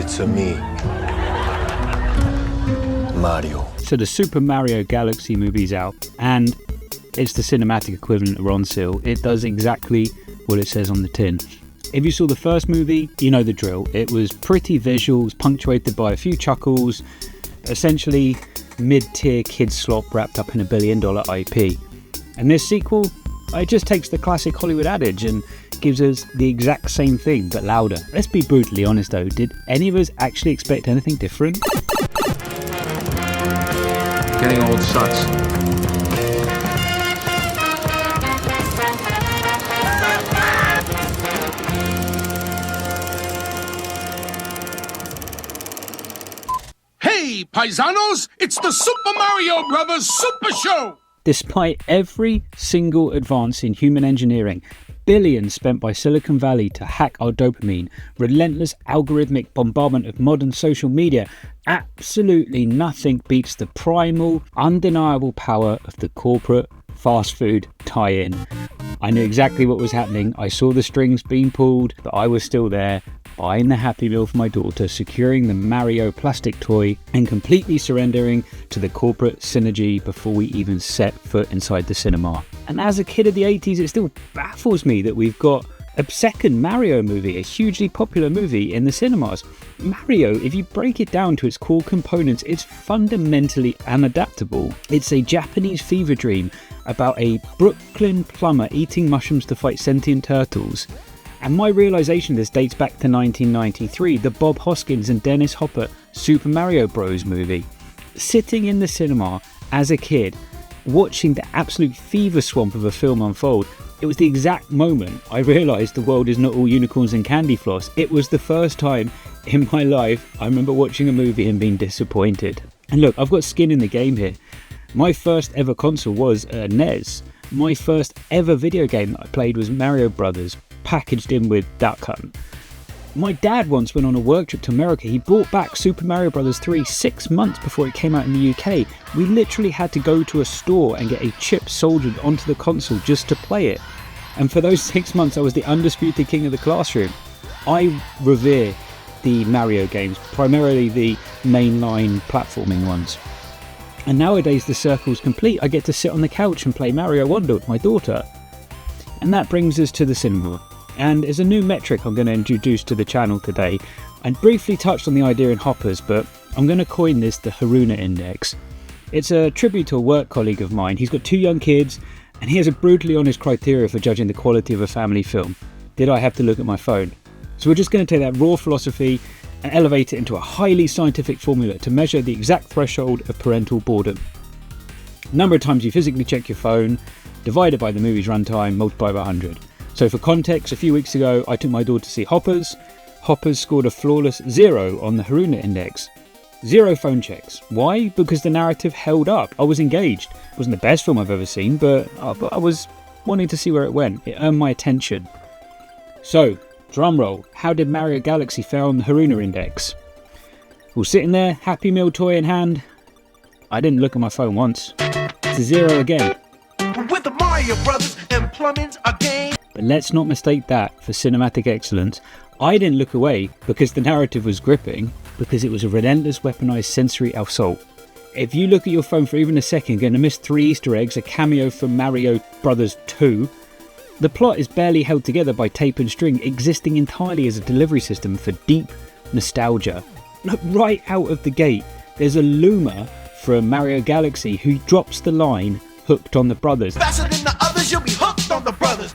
It's a me, Mario. So the Super Mario Galaxy movie's out, and it's the cinematic equivalent of Ronsil. It does exactly what it says on the tin. If you saw the first movie, you know the drill. It was pretty visuals, punctuated by a few chuckles, essentially mid-tier kid slop wrapped up in a billion-dollar IP. And this sequel, it just takes the classic Hollywood adage and gives us the exact same thing, but louder. Let's be brutally honest though, did any of us actually expect anything different? Getting old sucks. Hey, paisanos! It's the Super Mario Brothers Super Show! Despite every single advance in human engineering, billions spent by Silicon Valley to hack our dopamine, relentless algorithmic bombardment of modern social media, absolutely nothing beats the primal, undeniable power of the corporate fast food tie-in. I knew exactly what was happening. I saw the strings being pulled, but I was still there, buying the Happy Meal for my daughter, securing the Mario plastic toy, and completely surrendering to the corporate synergy before we even set foot inside the cinema. And as a kid of the 80s, it still baffles me that we've got a second Mario movie, a hugely popular movie in the cinemas. Mario, if you break it down to its core components, it's fundamentally unadaptable. It's a Japanese fever dream about a Brooklyn plumber eating mushrooms to fight sentient turtles. And my realisation of this dates back to 1993, the Bob Hoskins and Dennis Hopper Super Mario Bros. Movie. Sitting in the cinema as a kid, watching the absolute fever swamp of a film unfold, it was the exact moment I realised the world is not all unicorns and candy floss. It was the first time in my life I remember watching a movie and being disappointed. And look, I've got skin in the game here. My first ever console was a NES. My first ever video game that I played was Mario Brothers, packaged in with Duck Hunt. My dad once went on a work trip to America. He brought back Super Mario Bros. 3 6 months before it came out in the UK. We literally had to go to a store and get a chip soldered onto the console just to play it. And for those 6 months, I was the undisputed king of the classroom. I revere the Mario games, primarily the mainline platforming ones. And nowadays the circle's complete. I get to sit on the couch and play Mario Wonder with my daughter. And that brings us to the cinema. And as a new metric I'm going to introduce to the channel today, I briefly touched on the idea in Hoppers, but I'm going to coin this the Haruna Index. It's a tribute to a work colleague of mine. He's got 2 young kids, and he has a brutally honest criteria for judging the quality of a family film. Did I have to look at my phone? So we're just going to take that raw philosophy and elevate it into a highly scientific formula to measure the exact threshold of parental boredom. Number of times you physically check your phone, divided by the movie's runtime, multiplied by 100. So for context, a few weeks ago I took my daughter to see Hoppers. Hoppers scored a flawless 0 on the Haruna Index. 0 phone checks. Why? Because the narrative held up. I was engaged. It wasn't the best film I've ever seen, but I was wanting to see where it went. It earned my attention. So, drumroll, how did Mario Galaxy fare on the Haruna Index? Well, sitting there, Happy Meal toy in hand, I didn't look at my phone once. It's a 0 again. With the Mario Brothers and plumbing's a game. But let's not mistake that for cinematic excellence. I didn't look away because the narrative was gripping, because it was a relentless weaponized sensory assault. If you look at your phone for even a second, you're going to miss 3 Easter eggs, a cameo from Mario Brothers 2. The plot is barely held together by tape and string, existing entirely as a delivery system for deep nostalgia. Look, right out of the gate, there's a loomer from Mario Galaxy who drops the line, hooked on the brothers. Faster than the others, you'll be hooked on the brothers.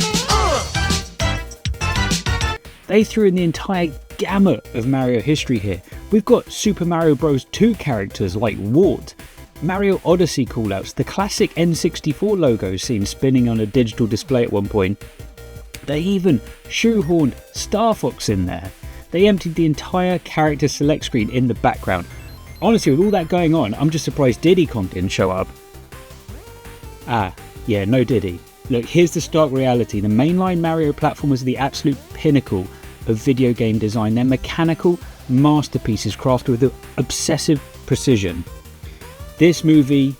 They threw in the entire gamut of Mario history here. We've got Super Mario Bros. 2 characters like Wart, Mario Odyssey callouts, the classic N64 logo seen spinning on a digital display at one point. They even shoehorned Star Fox in there. They emptied the entire character select screen in the background. Honestly, with all that going on, I'm just surprised Diddy Kong didn't show up. Yeah, no Diddy. Look, here's the stark reality. The mainline Mario platformers are the absolute pinnacle of video game design. They're mechanical masterpieces crafted with obsessive precision. This movie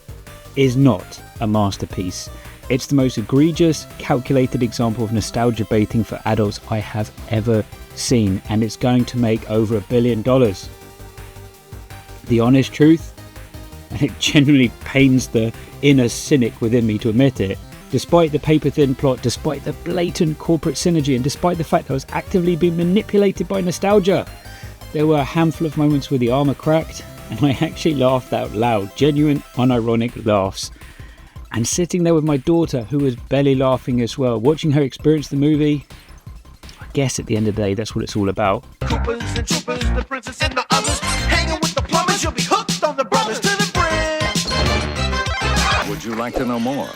is not a masterpiece. It's the most egregious, calculated example of nostalgia baiting for adults I have ever seen, and it's going to make over $1 billion. The honest truth, and it genuinely pains the inner cynic within me to admit it, despite the paper-thin plot, despite the blatant corporate synergy, and despite the fact that I was actively being manipulated by nostalgia, there were a handful of moments where the armour cracked, and I actually laughed out loud, genuine, unironic laughs. And sitting there with my daughter, who was belly laughing as well, watching her experience the movie, I guess at the end of the day, that's what it's all about. Coopers and troopers, the princess and the others. Hanging with the plumbers, you'll be hooked on the brothers to the bridge. Would you like to know more?